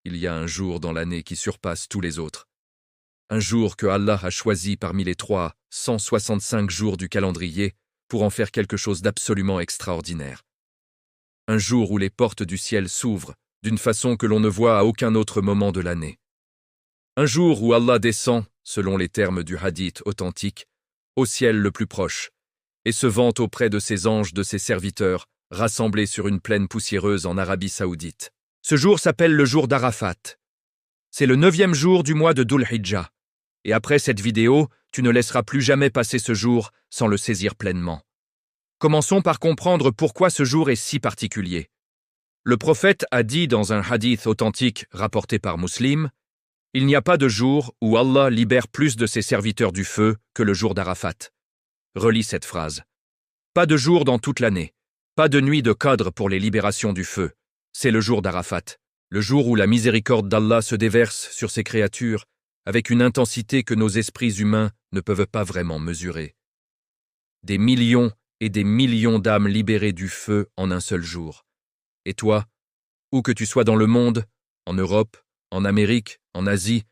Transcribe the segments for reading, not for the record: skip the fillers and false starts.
il y a un jour dans l'année qui surpasse tous les autres. Un jour que Allah a choisi parmi les 365 jours du calendrier pour en faire quelque chose d'absolument extraordinaire. Un jour où les portes du ciel s'ouvrent d'une façon que l'on ne voit à aucun autre moment de l'année. Un jour où Allah descend, selon les termes du hadith authentique, au ciel le plus proche, et se vante auprès de ses anges, de ses serviteurs, rassemblés sur une plaine poussiéreuse en Arabie Saoudite. Ce jour s'appelle le jour d'Arafat. C'est le 9e jour du mois de Dhul Hijjah. Et après cette vidéo, tu ne laisseras plus jamais passer ce jour sans le saisir pleinement. Commençons par comprendre pourquoi ce jour est si particulier. Le prophète a dit dans un hadith authentique rapporté par Muslim, « Il n'y a pas de jour où Allah libère plus de ses serviteurs du feu que le jour d'Arafat. » Relis cette phrase. Pas de jour dans toute l'année, pas de nuit de Qadr pour les libérations du feu. C'est le jour d'Arafat, le jour où la miséricorde d'Allah se déverse sur ses créatures avec une intensité que nos esprits humains ne peuvent pas vraiment mesurer. Des millions et des millions d'âmes libérées du feu en un seul jour. Et toi, où que tu sois dans le monde, en Europe, en Amérique, en Asie,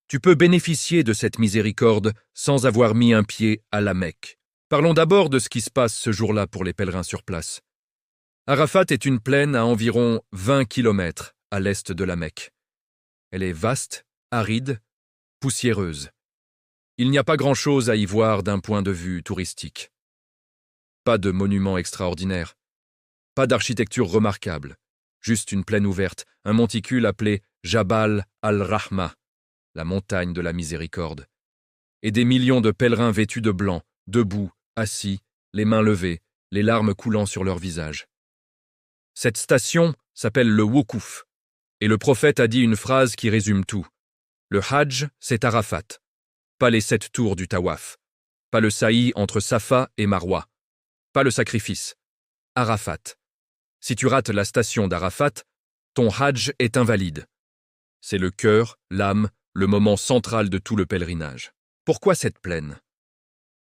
tu peux bénéficier de cette miséricorde sans avoir mis un pied à la Mecque. Parlons d'abord de ce qui se passe ce jour-là pour les pèlerins sur place. Arafat est une plaine à environ 20 km à l'est de la Mecque. Elle est vaste, aride, poussiéreuse. Il n'y a pas grand-chose à y voir d'un point de vue touristique. Pas de monuments extraordinaires, pas d'architecture remarquable, juste une plaine ouverte, un monticule appelé Jabal al-Rahma, la montagne de la miséricorde, et des millions de pèlerins vêtus de blanc, debout, assis, les mains levées, les larmes coulant sur leurs visages. Cette station s'appelle le Woukouf, et le prophète a dit une phrase qui résume tout. Le Hajj, c'est Arafat, pas les 7 tours du Tawaf, pas le sa'i entre Safa et Marwa, pas le sacrifice. Arafat. Si tu rates la station d'Arafat, ton Hajj est invalide. C'est le cœur, l'âme, le moment central de tout le pèlerinage. Pourquoi cette plaine?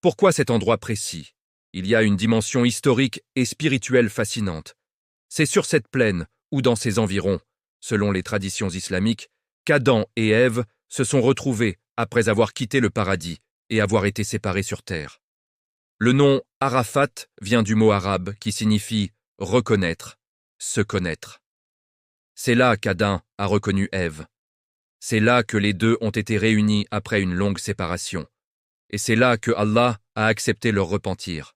Pourquoi cet endroit précis? Il y a une dimension historique et spirituelle fascinante. C'est sur cette plaine, ou dans ses environs, selon les traditions islamiques, qu'Adam et Ève se sont retrouvés après avoir quitté le paradis et avoir été séparés sur terre. Le nom Arafat vient du mot arabe qui signifie « reconnaître »,« se connaître ». C'est là qu'Adam a reconnu Ève. C'est là que les deux ont été réunis après une longue séparation. Et c'est là que Allah a accepté leur repentir.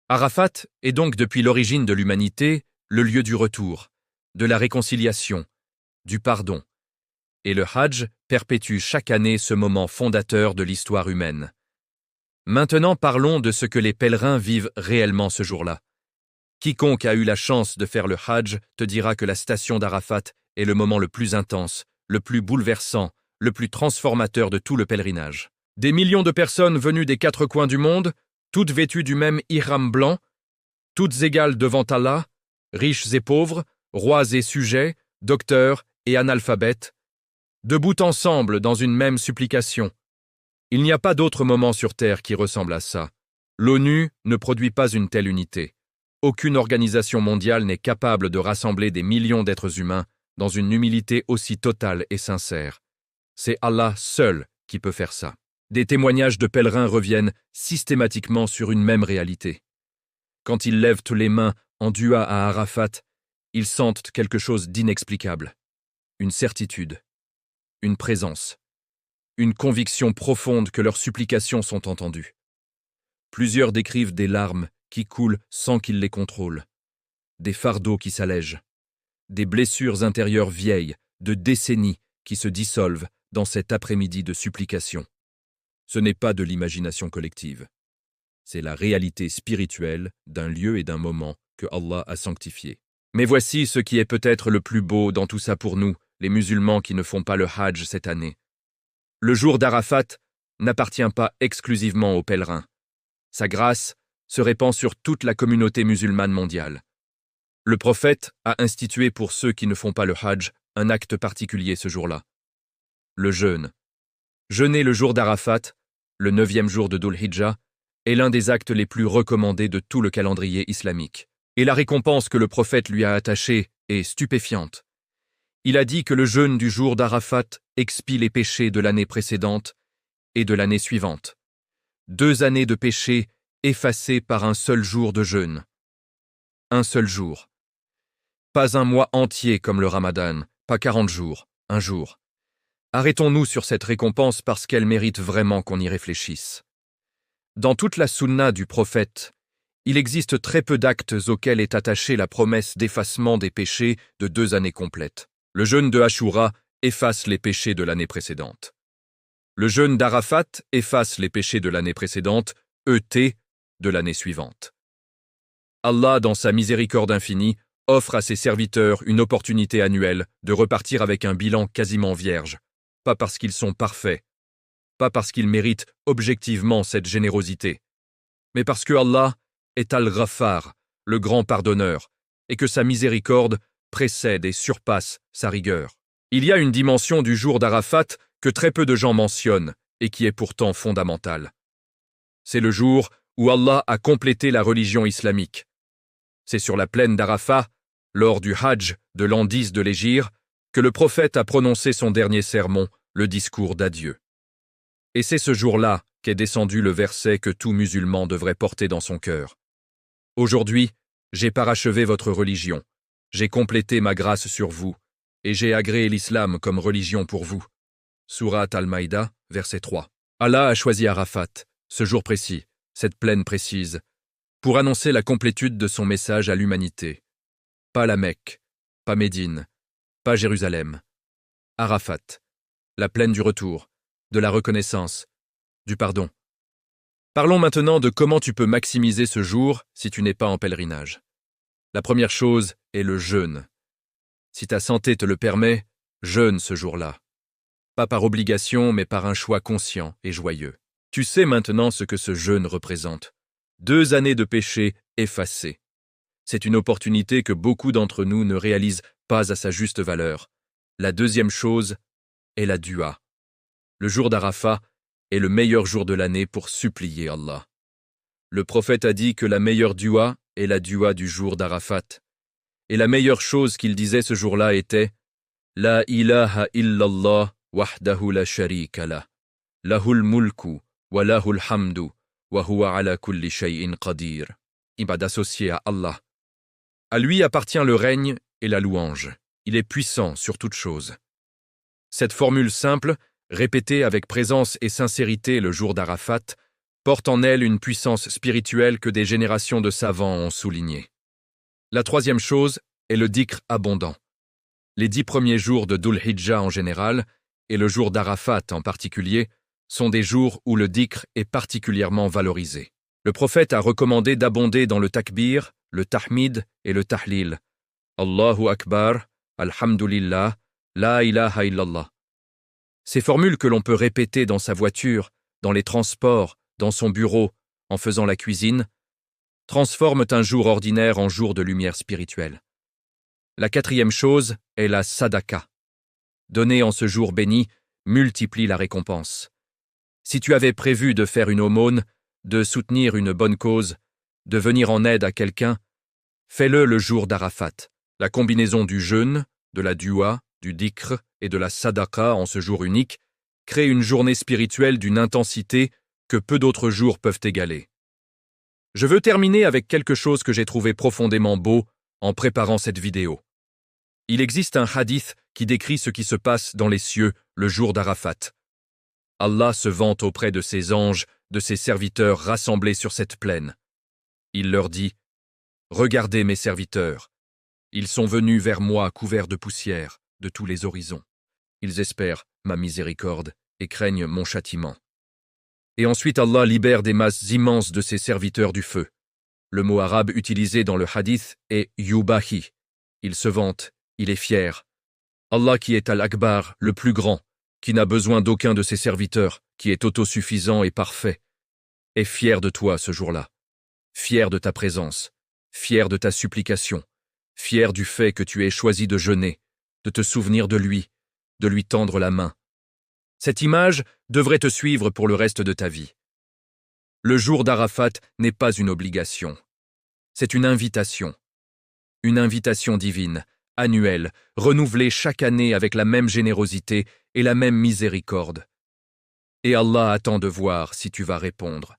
Arafat est donc depuis l'origine de l'humanité le lieu du retour, de la réconciliation, du pardon. Et le Hajj perpétue chaque année ce moment fondateur de l'histoire humaine. Maintenant parlons de ce que les pèlerins vivent réellement ce jour-là. Quiconque a eu la chance de faire le Hajj te dira que la station d'Arafat est le moment le plus intense, le plus bouleversant, le plus transformateur de tout le pèlerinage. Des millions de personnes venues des 4 coins du monde, toutes vêtues du même ihram blanc, toutes égales devant Allah, riches et pauvres, rois et sujets, docteurs et analphabètes, debout ensemble dans une même supplication. Il n'y a pas d'autre moment sur Terre qui ressemble à ça. L'ONU ne produit pas une telle unité. Aucune organisation mondiale n'est capable de rassembler des millions d'êtres humains dans une humilité aussi totale et sincère. C'est Allah seul qui peut faire ça. Des témoignages de pèlerins reviennent systématiquement sur une même réalité. Quand ils lèvent les mains en dua à Arafat, ils sentent quelque chose d'inexplicable. Une certitude, une présence, une conviction profonde que leurs supplications sont entendues. Plusieurs décrivent des larmes qui coulent sans qu'ils les contrôlent, des fardeaux qui s'allègent, des blessures intérieures vieilles, de décennies qui se dissolvent dans cet après-midi de supplication. Ce n'est pas de l'imagination collective. C'est la réalité spirituelle d'un lieu et d'un moment que Allah a sanctifié. Mais voici ce qui est peut-être le plus beau dans tout ça pour nous, les musulmans qui ne font pas le Hajj cette année. Le jour d'Arafat n'appartient pas exclusivement aux pèlerins. Sa grâce se répand sur toute la communauté musulmane mondiale. Le prophète a institué pour ceux qui ne font pas le Hajj un acte particulier ce jour-là. Le jeûne. Jeûner le jour d'Arafat, le 9e jour de Dhul Hijjah, est l'un des actes les plus recommandés de tout le calendrier islamique. Et la récompense que le prophète lui a attachée est stupéfiante. Il a dit que le jeûne du jour d'Arafat expie les péchés de l'année précédente et de l'année suivante. 2 années de péchés effacées par un seul jour de jeûne. Un seul jour. Pas un mois entier comme le Ramadan, pas 40 jours, un jour. Arrêtons-nous sur cette récompense parce qu'elle mérite vraiment qu'on y réfléchisse. Dans toute la sunna du prophète, il existe très peu d'actes auxquels est attachée la promesse d'effacement des péchés de 2 années complètes. Le jeûne de Ashura efface les péchés de l'année précédente. Le jeûne d'Arafat efface les péchés de l'année précédente, de l'année suivante. Allah, dans sa miséricorde infinie, offre à ses serviteurs une opportunité annuelle de repartir avec un bilan quasiment vierge, pas parce qu'ils sont parfaits, pas parce qu'ils méritent objectivement cette générosité, mais parce que Allah est Al-Ghaffar, le grand pardonneur, et que sa miséricorde précède et surpasse sa rigueur. Il y a une dimension du jour d'Arafat que très peu de gens mentionnent et qui est pourtant fondamentale. C'est le jour où Allah a complété la religion islamique. C'est sur la plaine d'Arafat, lors du Hajj de l'an 10 de l'Hégire, que le prophète a prononcé son dernier sermon, le discours d'adieu. Et c'est ce jour-là qu'est descendu le verset que tout musulman devrait porter dans son cœur. Aujourd'hui, j'ai parachevé votre religion, j'ai complété ma grâce sur vous, et j'ai agréé l'islam comme religion pour vous. Surat Al-Maïda, verset 3. Allah a choisi Arafat, ce jour précis, cette plaine précise, pour annoncer la complétude de son message à l'humanité. Pas la Mecque, pas Médine, pas Jérusalem. Arafat, la plaine du retour, de la reconnaissance, du pardon. Parlons maintenant de comment tu peux maximiser ce jour si tu n'es pas en pèlerinage. La première chose est le jeûne. Si ta santé te le permet, jeûne ce jour-là. Pas par obligation, mais par un choix conscient et joyeux. Tu sais maintenant ce que ce jeûne représente. 2 années de péché effacées. C'est une opportunité que beaucoup d'entre nous ne réalisent pas à sa juste valeur. La deuxième chose est la dua. Le jour d'Arafat est le meilleur jour de l'année pour supplier Allah. Le prophète a dit que la meilleure dua est la dua du jour d'Arafat. Et la meilleure chose qu'il disait ce jour-là était « La ilaha illallah wahdahu la sharika lah, lahul mulku wa lahul hamdu wa huwa ala kulli shay'in qadir » Ibad associé à Allah. À lui appartient le règne et la louange. Il est puissant sur toute chose. Cette formule simple, répétée avec présence et sincérité le jour d'Arafat, porte en elle une puissance spirituelle que des générations de savants ont soulignée. La troisième chose est le dhikr abondant. Les 10 premiers jours de Dhul Hijjah en général, et le jour d'Arafat en particulier, sont des jours où le dhikr est particulièrement valorisé. Le prophète a recommandé d'abonder dans le takbir, le tahmid et le tahlil. Allahu Akbar, Alhamdulillah, La ilaha illallah. Ces formules que l'on peut répéter dans sa voiture, dans les transports, dans son bureau, en faisant la cuisine, transforment un jour ordinaire en jour de lumière spirituelle. La quatrième chose est la sadaqa. Donner en ce jour béni multiplie la récompense. Si tu avais prévu de faire une aumône, de soutenir une bonne cause, de venir en aide à quelqu'un, fais-le le jour d'Arafat. La combinaison du jeûne, de la dua, du dhikr et de la sadaqa en ce jour unique crée une journée spirituelle d'une intensité que peu d'autres jours peuvent égaler. Je veux terminer avec quelque chose que j'ai trouvé profondément beau en préparant cette vidéo. Il existe un hadith qui décrit ce qui se passe dans les cieux le jour d'Arafat. Allah se vante auprès de ses anges, de ses serviteurs rassemblés sur cette plaine. Il leur dit « Regardez mes serviteurs, ils sont venus vers moi couverts de poussière de tous les horizons. Ils espèrent ma miséricorde et craignent mon châtiment. » Et ensuite Allah libère des masses immenses de ses serviteurs du feu. Le mot arabe utilisé dans le hadith est « yubahi ». Il se vante, il est fier. Allah qui est Al-Akbar, le plus grand, qui n'a besoin d'aucun de ses serviteurs, qui est autosuffisant et parfait, est fier de toi ce jour-là, fier de ta présence, fier de ta supplication, fier du fait que tu aies choisi de jeûner, de te souvenir de lui tendre la main. Cette image devrait te suivre pour le reste de ta vie. Le jour d'Arafat n'est pas une obligation, c'est une invitation divine annuel, renouvelé chaque année avec la même générosité et la même miséricorde. Et Allah attend de voir si tu vas répondre.